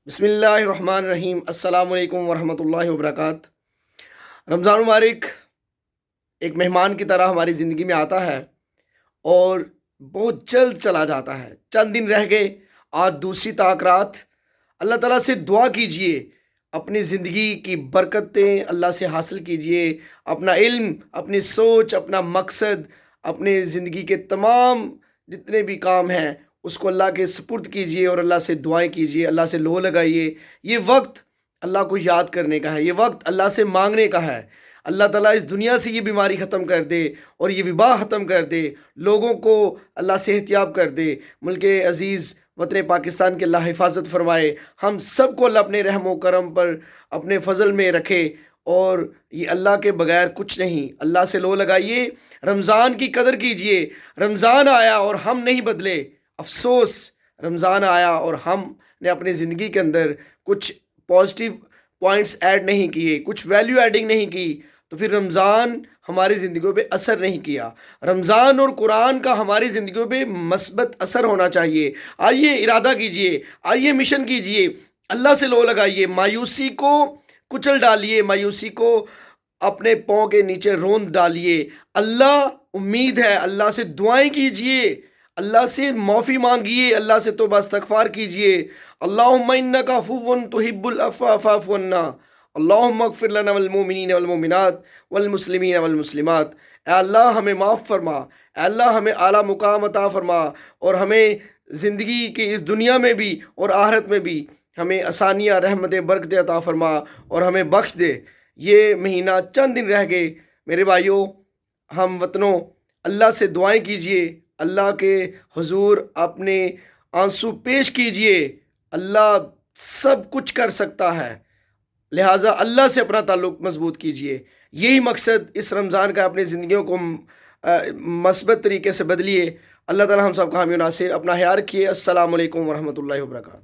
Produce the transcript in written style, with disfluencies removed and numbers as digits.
بسم اللہ الرحمن الرحیم۔ السلام علیکم ورحمۃ اللہ وبرکاتہ۔ رمضان مبارک ایک مہمان کی طرح ہماری زندگی میں آتا ہے اور بہت جلد چلا جاتا ہے۔ چند دن رہ گئے، آج دوسری رات۔ اللہ تعالیٰ سے دعا کیجئے، اپنی زندگی کی برکتیں اللہ سے حاصل کیجئے، اپنا علم، اپنی سوچ، اپنا مقصد، اپنے زندگی کے تمام جتنے بھی کام ہیں اس کو اللہ کے سپرد کیجئے اور اللہ سے دعائیں کیجئے، اللہ سے لو لگائیے۔ یہ وقت اللہ کو یاد کرنے کا ہے، یہ وقت اللہ سے مانگنے کا ہے۔ اللہ تعالیٰ اس دنیا سے یہ بیماری ختم کر دے اور یہ وبا ختم کر دے، لوگوں کو اللہ صحت یاب کر دے، ملک عزیز وطن پاکستان کے اللہ حفاظت فرمائے، ہم سب کو اللہ اپنے رحم و کرم پر اپنے فضل میں رکھے، اور یہ اللہ کے بغیر کچھ نہیں۔ اللہ سے لو لگائیے، رمضان کی قدر کیجئے۔ رمضان آیا اور ہم نہیں بدلے، افسوس، رمضان آیا اور ہم نے اپنی زندگی کے اندر کچھ پازیٹیو پوائنٹس ایڈ نہیں کیے، کچھ ویلیو ایڈنگ نہیں کی، تو پھر رمضان ہماری زندگیوں پہ اثر نہیں کیا۔ رمضان اور قرآن کا ہماری زندگیوں پہ مثبت اثر ہونا چاہیے۔ آئیے ارادہ کیجئے، آئیے مشن کیجئے، اللہ سے لو لگائیے، مایوسی کو کچل ڈالیے، مایوسی کو اپنے پاؤں کے نیچے روند ڈالیے۔ اللہ امید ہے، اللہ سے دعائیں کیجئے، اللہ سے معافی مانگیے، اللہ سے توبہ استغفار کیجئے۔ اللہم انک عفو تحب العفو فاعف عنا، اللہم اغفر لنا والمؤمنین والمؤمنات والمسلمین والمسلمات۔ اے اللہ ہمیں معاف فرما، اے اللہ ہمیں اعلیٰ مقام عطا فرما، اور ہمیں زندگی کی اس دنیا میں بھی اور آخرت میں بھی ہمیں آسانیاں، رحمتیں، برکتیں عطا فرما اور ہمیں بخش دے۔ یہ مہینہ چند دن رہ گئے میرے بھائیوں، ہم وطنوں، اللہ سے دعائیں کیجئے، اللہ کے حضور اپنے آنسو پیش کیجئے۔ اللہ سب کچھ کر سکتا ہے، لہٰذا اللہ سے اپنا تعلق مضبوط کیجئے۔ یہی مقصد اس رمضان کا، اپنی زندگیوں کو مثبت طریقے سے بدلیے۔ اللہ تعالیٰ ہم سب کا حامی و ناصر۔ اپنا خیال رکھیے۔ السلام علیکم ورحمۃ اللہ وبرکاتہ۔